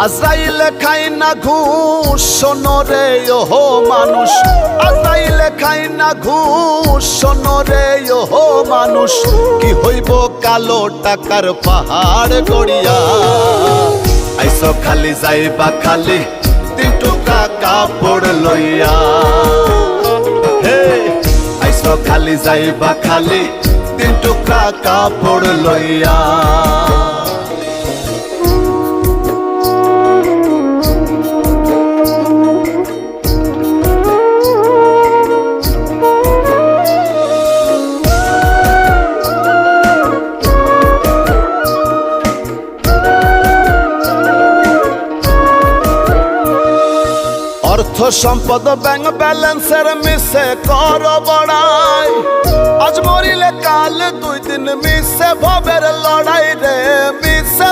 আজরাইলে খাই না ঘুষ শোনো রে ওহো মানুষ, আজরাইলে খাই না ঘুষ শোনো রে ওহো মানুষ। কি হইব কালো টাকার পাহাড় গড়িয়া, আইসো খালি যাইবা খালি 3 টুকরা কাপড় লইয়া। হে আইসো খালি যাইবা খালি 3 টুকরা কাপড় লইয়া। অর্থ সম্পদ ব্যাংক ব্যালেন্সের মিশে কর বড়াই, আজ মরিলে কাল 2 দিন মিশে ভবের লড়াই রে মিশে।